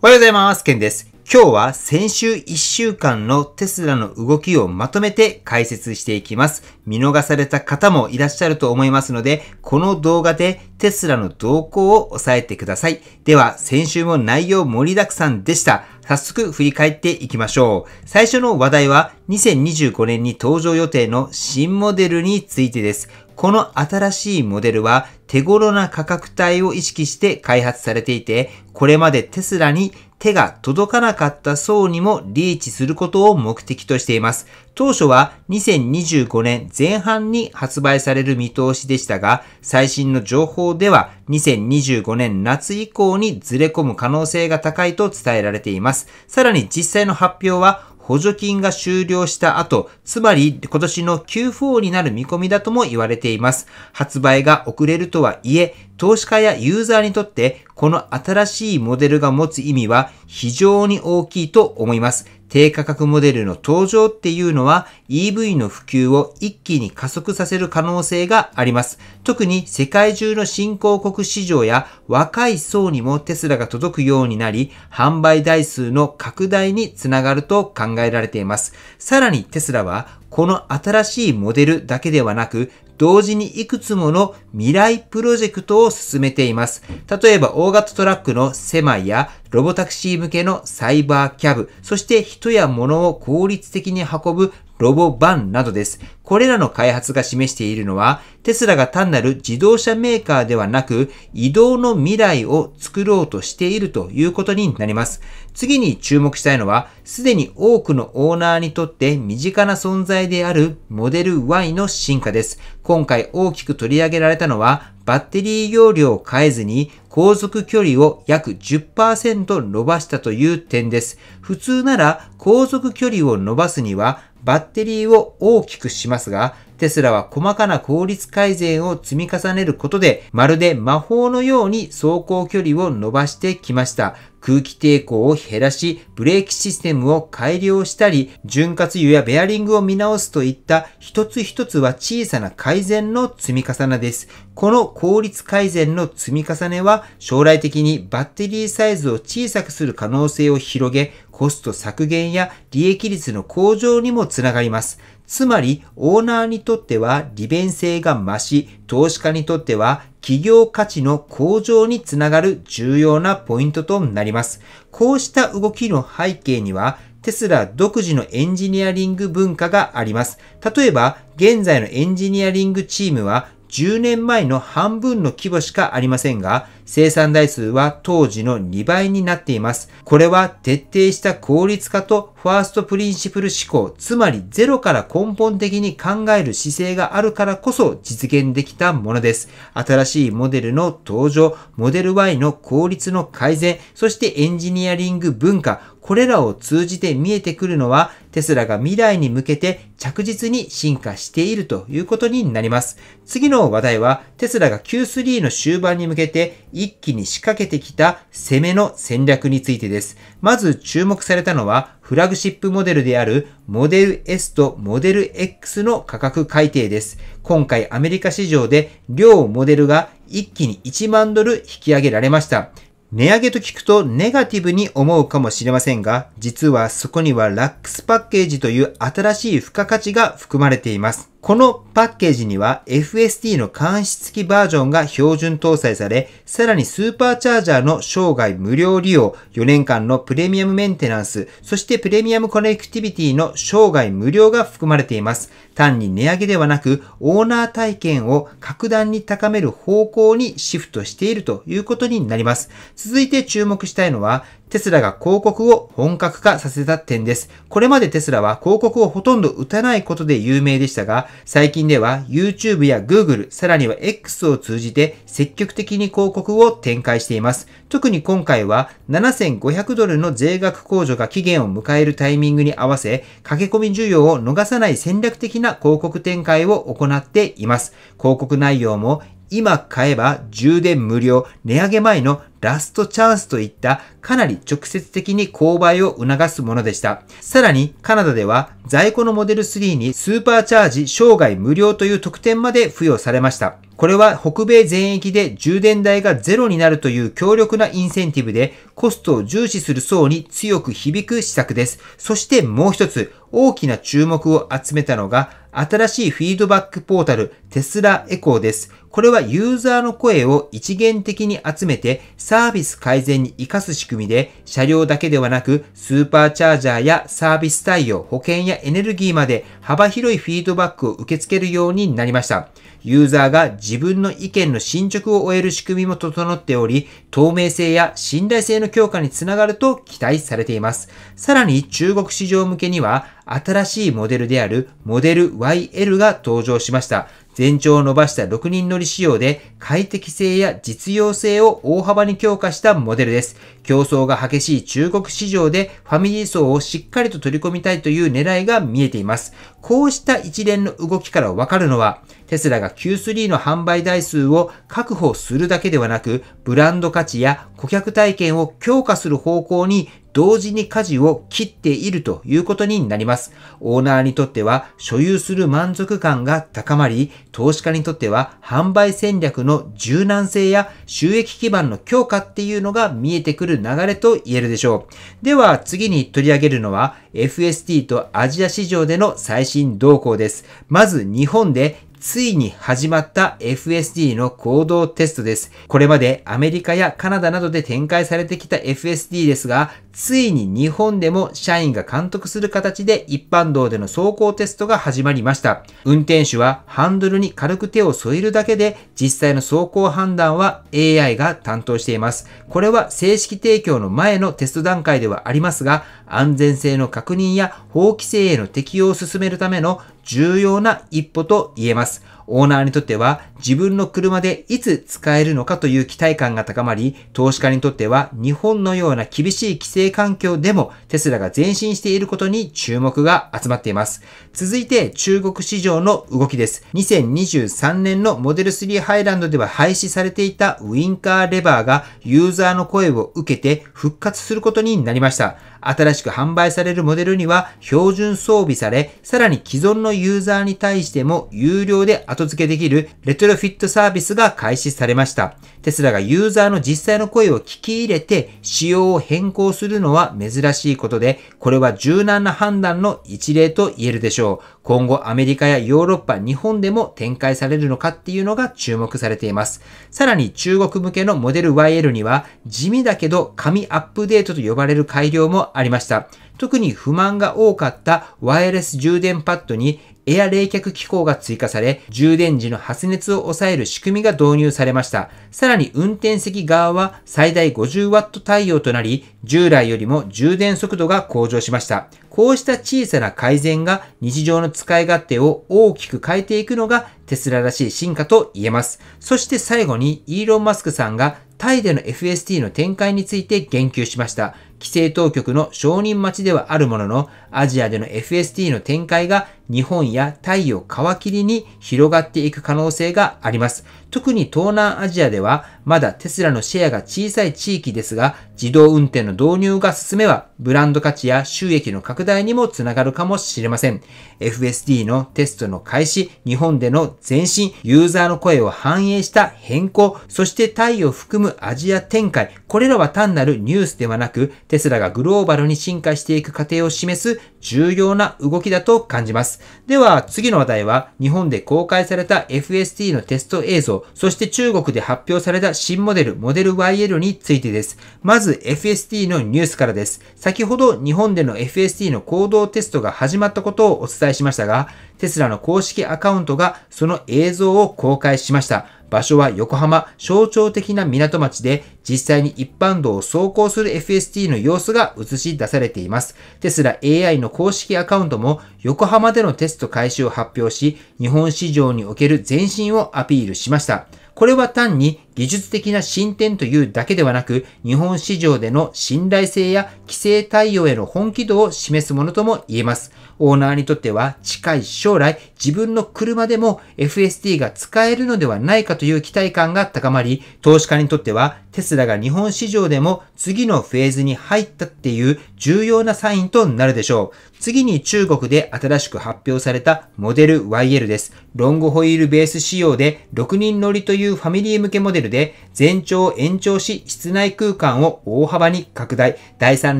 おはようございます。ケンです。今日は先週1週間のテスラの動きをまとめて解説していきます。見逃された方もいらっしゃると思いますので、この動画でテスラの動向を押さえてください。では、先週も内容盛りだくさんでした。早速振り返っていきましょう。最初の話題は2025年に登場予定の新モデルについてです。この新しいモデルは手頃な価格帯を意識して開発されていて、これまでテスラに手が届かなかった層にもリーチすることを目的としています。当初は2025年前半に発売される見通しでしたが、最新の情報では2025年夏以降にずれ込む可能性が高いと伝えられています。さらに実際の発表は補助金が終了した後、つまり今年の Q4 になる見込みだとも言われています。発売が遅れるとはいえ、投資家やユーザーにとってこの新しいモデルが持つ意味は非常に大きいと思います。低価格モデルの登場っていうのは EV の普及を一気に加速させる可能性があります。特に世界中の新興国市場や若い層にもテスラが届くようになり、販売台数の拡大につながると考えられています。さらにテスラはこの新しいモデルだけではなく、同時にいくつもの未来プロジェクトを進めています。例えば大型トラックのセマイやロボタクシー向けのサイバーキャブ、そして人や物を効率的に運ぶロボバンなどです。これらの開発が示しているのは、テスラが単なる自動車メーカーではなく、移動の未来を作ろうとしているということになります。次に注目したいのは、すでに多くのオーナーにとって身近な存在であるモデル Y の進化です。今回大きく取り上げられたのは、バッテリー容量を変えずに航続距離を約 10% 伸ばしたという点です。普通なら航続距離を伸ばすにはバッテリーを大きくしますが、テスラは細かな効率改善を積み重ねることで、まるで魔法のように走行距離を伸ばしてきました。空気抵抗を減らし、ブレーキシステムを改良したり、潤滑油やベアリングを見直すといった一つ一つは小さな改善の積み重ねです。この効率改善の積み重ねは将来的にバッテリーサイズを小さくする可能性を広げ、コスト削減や利益率の向上にもつながります。つまり、オーナーにとっては利便性が増し、投資家にとっては企業価値の向上につながる重要なポイントとなります。こうした動きの背景には、テスラ独自のエンジニアリング文化があります。例えば、現在のエンジニアリングチームは10年前の半分の規模しかありませんが、生産台数は当時の2倍になっています。これは徹底した効率化とファーストプリンシプル思考、つまりゼロから根本的に考える姿勢があるからこそ実現できたものです。新しいモデルの登場、モデル Y の効率の改善、そしてエンジニアリング文化、これらを通じて見えてくるのは、テスラが未来に向けて着実に進化しているということになります。次の話題は、テスラが Q3 の終盤に向けて一気に仕掛けてきた攻めの戦略についてです。まず注目されたのは、フラグシップモデルであるモデル S とモデル X の価格改定です。今回アメリカ市場で両モデルが一気に1万ドル引き上げられました。値上げと聞くとネガティブに思うかもしれませんが、実はそこにはラックスパッケージという新しい付加価値が含まれています。このパッケージには FSD の監視付きバージョンが標準搭載され、さらにスーパーチャージャーの生涯無料利用、4年間のプレミアムメンテナンス、そしてプレミアムコネクティビティの生涯無料が含まれています。単に値上げではなく、オーナー体験を格段に高める方向にシフトしているということになります。続いて注目したいのは、テスラが広告を本格化させた点です。これまでテスラは広告をほとんど打たないことで有名でしたが、最近では YouTube や Google、さらには X を通じて積極的に広告を展開しています。特に今回は7500ドルの税額控除が期限を迎えるタイミングに合わせ、駆け込み需要を逃さない戦略的な広告展開を行っています。広告内容も今買えば充電無料、値上げ前のラストチャンスといったかなり直接的に購買を促すものでした。さらにカナダでは在庫のモデル3にスーパーチャージ生涯無料という特典まで付与されました。これは北米全域で充電代がゼロになるという強力なインセンティブでコストを重視する層に強く響く施策です。そしてもう一つ大きな注目を集めたのが新しいフィードバックポータルテスラエコーです。これはユーザーの声を一元的に集めてサービス改善に活かす仕組みで車両だけではなくスーパーチャージャーやサービス対応、保険やエネルギーまで幅広いフィードバックを受け付けるようになりました。ユーザーが自分の意見の進捗を終える仕組みも整っており、透明性や信頼性の強化につながると期待されています。さらに中国市場向けには新しいモデルであるモデル YL が登場しました。全長を伸ばした6人乗り仕様で快適性や実用性を大幅に強化したモデルです。競争が激しい中国市場でファミリー層をしっかりと取り込みたいという狙いが見えています。こうした一連の動きからわかるのは、テスラが Q3 の販売台数を確保するだけではなく、ブランド価値や顧客体験を強化する方向に同時に舵を切っているということになります。オーナーにとっては所有する満足感が高まり、投資家にとっては販売戦略の柔軟性や収益基盤の強化っていうのが見えてくる流れと言えるでしょう。では次に取り上げるのは FSD とアジア市場での最新動向です。まず日本でついに始まった FSD の行動テストです。これまでアメリカやカナダなどで展開されてきた FSD ですが、ついに日本でも社員が監督する形で一般道での走行テストが始まりました。運転手はハンドルに軽く手を添えるだけで実際の走行判断は AI が担当しています。これは正式提供の前のテスト段階ではありますが、安全性の確認や法規制への適用を進めるための重要な一歩と言えます。オーナーにとっては自分の車でいつ使えるのかという期待感が高まり、投資家にとっては日本のような厳しい規制環境でもテスラが前進していることに注目が集まっています。続いて中国市場の動きです。2023年のモデル3ハイランドでは廃止されていたウインカーレバーがユーザーの声を受けて復活することになりました。新しく販売されるモデルには標準装備され、さらに既存のユーザーに対しても有料で後付けできるレトロフィットサービスが開始されました。テスラがユーザーの実際の声を聞き入れて仕様を変更するのは珍しいことで、これは柔軟な判断の一例と言えるでしょう。今後アメリカやヨーロッパ、日本でも展開されるのかっていうのが注目されています。さらに中国向けのモデル YL には地味だけど神アップデートと呼ばれる改良もありました。特に不満が多かったワイヤレス充電パッドにエア冷却機構が追加され、充電時の発熱を抑える仕組みが導入されました。さらに運転席側は最大 50W 対応となり、従来よりも充電速度が向上しました。こうした小さな改善が日常の使い勝手を大きく変えていくのがテスラらしい進化と言えます。そして最後にイーロン・マスクさんがタイでの FSD の展開について言及しました。規制当局の承認待ちではあるものの、アジアでの FSD の展開が日本やタイを皮切りに広がっていく可能性があります。特に東南アジアではまだテスラのシェアが小さい地域ですが、自動運転の導入が進めばブランド価値や収益の拡大にもつながるかもしれません。FSD のテストの開始、日本での前進、ユーザーの声を反映した変更、そしてタイを含むアジア展開、これらは単なるニュースではなく、テスラがグローバルに進化していく過程を示す重要な動きだと感じます。では次の話題は日本で公開された FSD のテスト映像、そして中国で発表された新モデル YL についてです。まず FSD のニュースからです。先ほど日本での FSD の行動テストが始まったことをお伝えしましたが、テスラの公式アカウントがその映像を公開しました。場所は横浜、象徴的な港町で実際に一般道を走行する FSD の様子が映し出されています。テスラ AI の公式アカウントも横浜でのテスト開始を発表し、日本市場における前進をアピールしました。これは単に技術的な進展というだけではなく、日本市場での信頼性や規制対応への本気度を示すものとも言えます。オーナーにとっては近い将来、自分の車でも FSD が使えるのではないかという期待感が高まり、投資家にとってはテスラが日本市場でも次のフェーズに入ったっていう重要なサインとなるでしょう。次に中国で新しく発表されたモデル YL です。ロングホイールベース仕様で6人乗りというファミリー向けモデルで全長を延長し室内空間を大幅に拡大。第3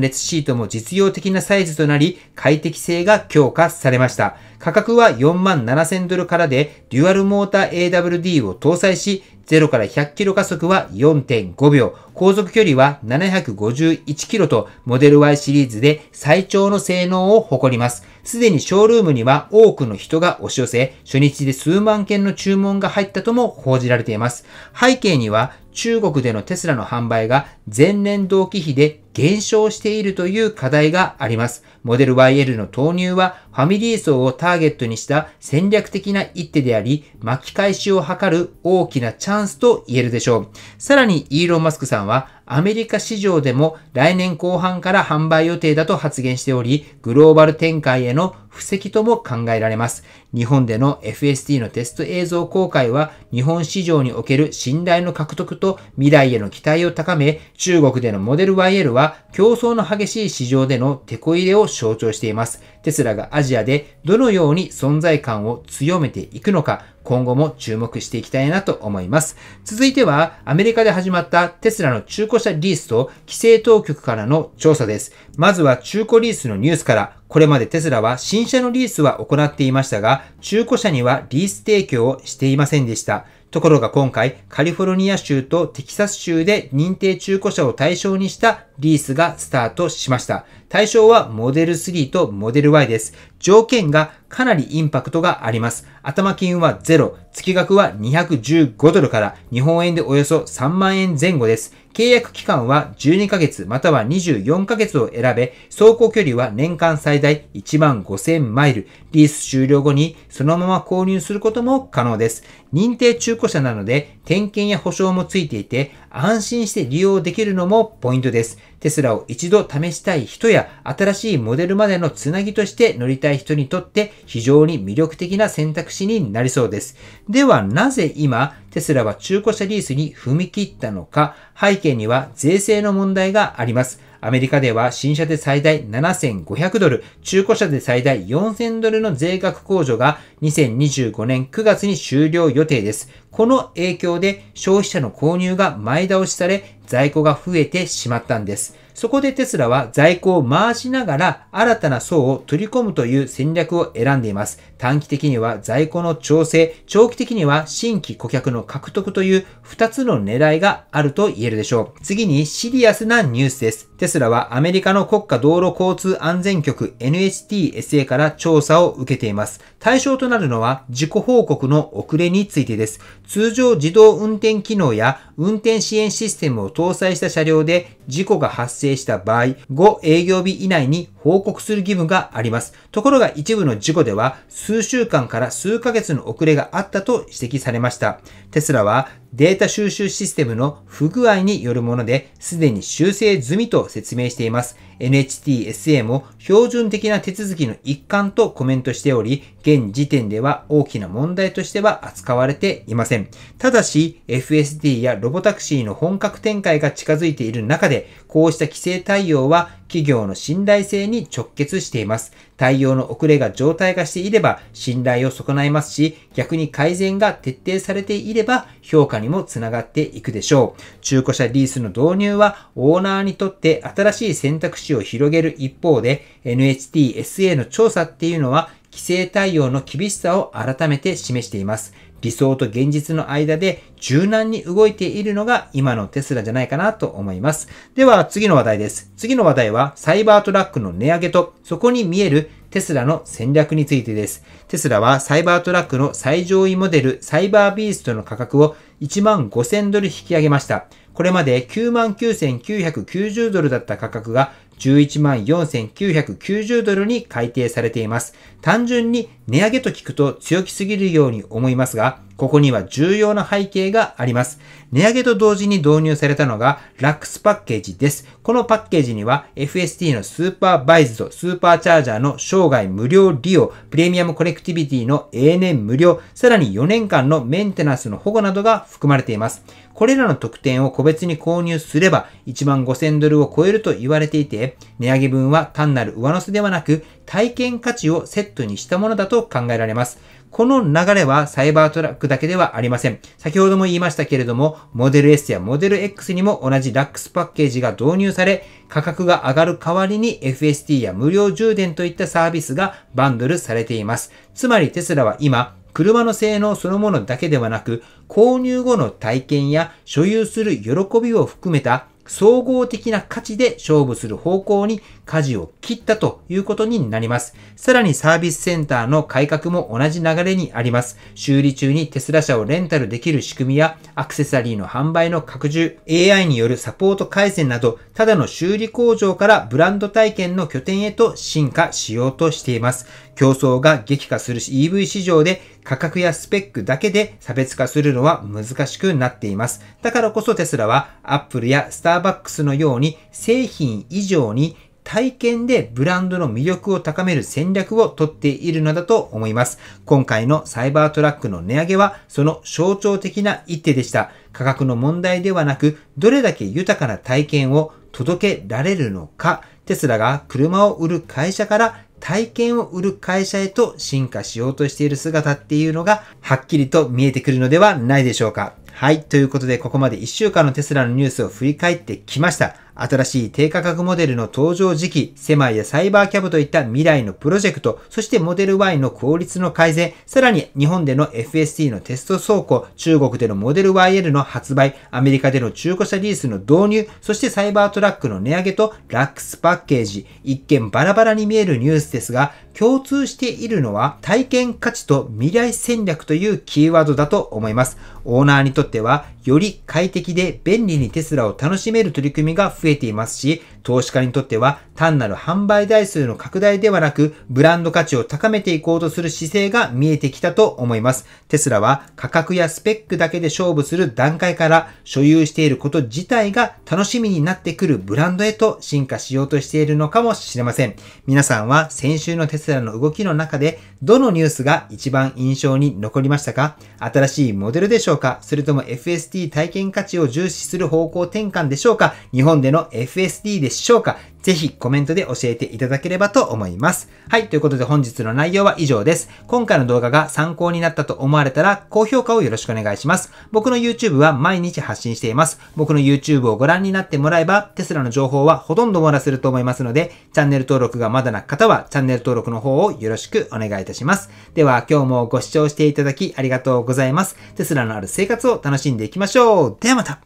列シートも実用的なサイズとなり快適性が強化されました。価格は$47,000からでデュアルモーター AWD を搭載し0から100キロ加速は 4.5 秒、航続距離は751キロとモデル Y シリーズで最長の性能を誇ります。すでにショールームには多くの人が押し寄せ、初日で数万件の注文が入ったとも報じられています。背景には中国でのテスラの販売が前年同期比で減少しているという課題があります。モデル YL の投入はファミリー層をターゲットにした戦略的な一手であり、巻き返しを図る大きなチャンスと言えるでしょう。さらにイーロン・マスクさんはアメリカ市場でも来年後半から販売予定だと発言しており、グローバル展開への布石とも考えられます。日本での FSD のテスト映像公開は日本市場における信頼の獲得と未来への期待を高め、中国でのモデル YL は競争の激しい市場でのテこ入れを象徴しています。テスラがアジアでどのように存在感を強めていくのか、今後も注目していきたいなと思います。続いては、アメリカで始まったテスラの中古車リースと規制当局からの調査です。まずは中古リースのニュースから。これまでテスラは新車のリースは行っていましたが、中古車にはリース提供をしていませんでした。ところが今回、カリフォルニア州とテキサス州で認定中古車を対象にしたリースがスタートしました。対象はモデル3とモデル Y です。条件がかなりインパクトがあります。頭金は0、月額は$215から日本円でおよそ3万円前後です。契約期間は12ヶ月または24ヶ月を選べ、走行距離は年間最大15,000マイル。リース終了後にそのまま購入することも可能です。認定中古車なので点検や保証もついていて安心して利用できるのもポイントです。テスラを一度試したい人や新しいモデルまでのつなぎとして乗りたい人にとって非常に魅力的な選択肢になりそうです。ではなぜ今テスラは中古車リースに踏み切ったのか、背景には税制の問題があります。アメリカでは新車で最大$7,500、中古車で最大$4,000の税額控除が2025年9月に終了予定です。この影響で消費者の購入が前倒しされ、在庫が増えてしまったんです。そこでテスラは在庫を回しながら新たな層を取り込むという戦略を選んでいます。短期的には在庫の調整、長期的には新規顧客の獲得という2つの狙いがあると言えるでしょう。次にシリアスなニュースです。テスラはアメリカの国家道路交通安全局 NHTSA から調査を受けています。対象となるのは事故報告の遅れについてです。通常自動運転機能や運転支援システムを搭載した車両で事故が発生した場合、5営業日以内に報告する義務があります。ところが一部の事故では数週間から数ヶ月の遅れがあったと指摘されました。テスラはデータ収集システムの不具合によるもので、すでに修正済みと説明しています。NHTSA も標準的な手続きの一環とコメントしており、現時点では大きな問題としては扱われていません。ただし、FSD やロボタクシーの本格展開が近づいている中で、こうした規制対応は企業の信頼性に直結しています。対応の遅れが常態化していれば信頼を損ないますし、逆に改善が徹底されていれば評価にもつながっていくでしょう。中古車リースの導入はオーナーにとって新しい選択肢を広げる一方で、NHTSA の調査っていうのは規制対応の厳しさを改めて示しています。理想と現実の間で柔軟に動いているのが今のテスラじゃないかなと思います。では次の話題です。次の話題はサイバートラックの値上げとそこに見えるテスラの戦略についてです。テスラはサイバートラックの最上位モデルサイバービーストの価格を$15,000引き上げました。これまで$99,990だった価格が $114,990に改定されています。単純に値上げと聞くと強気すぎるように思いますが、ここには重要な背景があります。値上げと同時に導入されたのがラックスパッケージです。このパッケージには FST のスーパーバイズド、スーパーチャージャーの生涯無料利用、プレミアムコネクティビティの永年無料、さらに4年間のメンテナンスの保護などが含まれています。これらの特典を個別に購入すれば$15,000を超えると言われていて、値上げ分は単なる上乗せではなく体験価値をセットにしたものだと考えられます。この流れはサイバートラックだけではありません。先ほども言いましたけれども、モデル S やモデル X にも同じラックスパッケージが導入され、価格が上がる代わりに FST や無料充電といったサービスがバンドルされています。つまりテスラは今、車の性能そのものだけではなく、購入後の体験や所有する喜びを含めた総合的な価値で勝負する方向に舵を切ったということになります。さらにサービスセンターの改革も同じ流れにあります。修理中にテスラ車をレンタルできる仕組みやアクセサリーの販売の拡充、AI によるサポート改善など、ただの修理工場からブランド体験の拠点へと進化しようとしています。競争が激化する EV 市場で価格やスペックだけで差別化するのは難しくなっています。だからこそテスラは Apple やスターバックスのように製品以上に体験でブランドの魅力を高める戦略をとっているのだと思います。今回のサイバートラックの値上げはその象徴的な一手でした。価格の問題ではなく、どれだけ豊かな体験を届けられるのか、テスラが車を売る会社から体験を売る会社へと進化しようとしている姿っていうのがはっきりと見えてくるのではないでしょうか。はい。ということでここまで1週間のテスラのニュースを振り返ってきました。新しい低価格モデルの登場時期、セマイやサイバーキャブといった未来のプロジェクト、そしてモデル Y の効率の改善、さらに日本での FST のテスト走行、中国でのモデル YL の発売、アメリカでの中古車リースの導入、そしてサイバートラックの値上げとラックスパッケージ、一見バラバラに見えるニュースですが、共通しているのは体験価値と未来戦略というキーワードだと思います。オーナーにとってはより快適で便利にテスラを楽しめる取り組みが増えていますし、投資家にとっては単なる販売台数の拡大ではなく、ブランド価値を高めていこうとする姿勢が見えてきたと思います。テスラは価格やスペックだけで勝負する段階から所有していること自体が楽しみになってくるブランドへと進化しようとしているのかもしれません。皆さんは先週のテスラの動きの中でどのニュースが一番印象に残りましたか？新しいモデルでしょうか？それとも FST 体験価値を重視する方向転換でしょうか？日本での FST でしょうか？ぜひコメントで教えていただければと思います。はい、ということで本日の内容は以上です。今回の動画が参考になったと思われたら高評価をよろしくお願いします。僕の YouTube は毎日発信しています。僕の YouTube をご覧になってもらえばテスラの情報はほとんど網羅すると思いますので、チャンネル登録がまだな方はチャンネル登録の方をよろしくお願いいたします。では今日もご視聴していただきありがとうございます。テスラのある生活を楽しんでいきましょう。ではまた。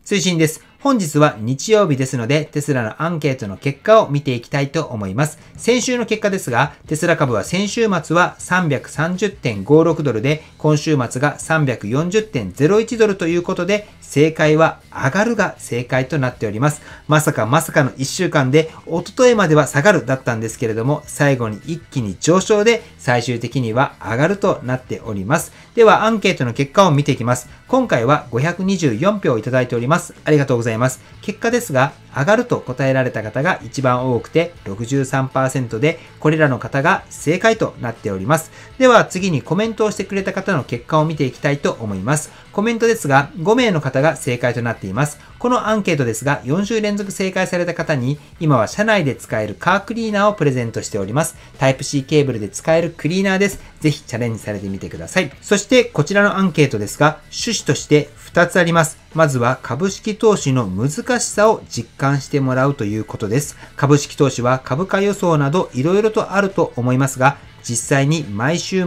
追伸です。本日は日曜日ですので、テスラのアンケートの結果を見ていきたいと思います。先週の結果ですが、テスラ株は先週末は $330.56 で、今週末が $340.01 ということで、正解は上がるが正解となっております。まさかの1週間で、一昨日までは下がるだったんですけれども、最後に一気に上昇で、最終的には上がるとなっております。では、アンケートの結果を見ていきます。今回は524票いただいております。ありがとうございます。結果ですが、上がると答えられた方が一番多くて 63% で、これらの方が正解となっております。では次にコメントをしてくれた方の結果を見ていきたいと思います。コメントですが、5名の方が正解となっています。このアンケートですが、4週連続正解された方に、今は車内で使えるカークリーナーをプレゼントしております。タイプ C ケーブルで使えるクリーナーです。ぜひチャレンジされてみてください。そしてこちらのアンケートですが、趣旨として2つあります。まずは株式投資の難しさを実感してもらうということです。株式投資は株価予想など色々とあると思いますが、実際に毎週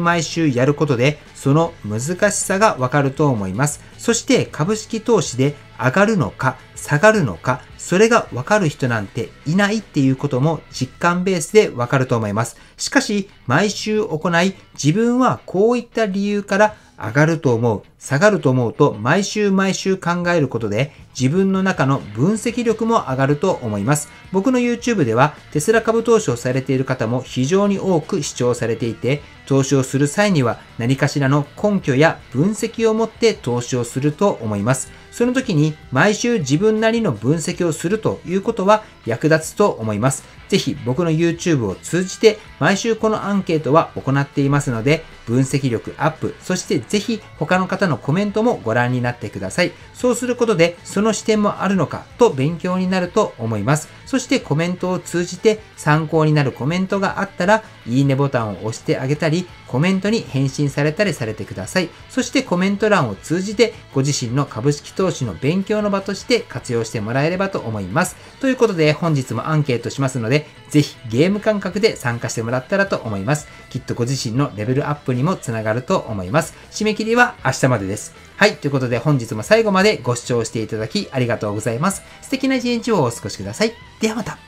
やることでその難しさがわかると思います。そして株式投資で上がるのか下がるのか、それがわかる人なんていないっていうことも実感ベースでわかると思います。しかし毎週行い、自分はこういった理由から上がると思う、下がると思うと毎週毎週考えることで自分の中の分析力も上がると思います。僕の YouTube ではテスラ株投資をされている方も非常に多く視聴されていて、投資をする際には何かしらの根拠や分析を持って投資をすると思います。その時に毎週自分なりの分析をするということは役立つと思います。ぜひ僕の YouTube を通じて毎週このアンケートは行っていますので、分析力アップ、そしてぜひ他の方のコメントもご覧になってください。そうすることでその視点もあるのかと勉強になると思います。そしてコメントを通じて参考になるコメントがあったら、いいねボタンを押してあげたり、コメントに返信されたりされてください。そしてコメント欄を通じてご自身の株式投資の勉強の場として活用してもらえればと思います。ということで本日もアンケートしますので、ぜひゲーム感覚で参加してもらったらと思います。きっとご自身のレベルアップにもつながると思います。締め切りは明日までです。はい。ということで本日も最後までご視聴していただきありがとうございます。素敵な一日をお過ごしください。ではまた。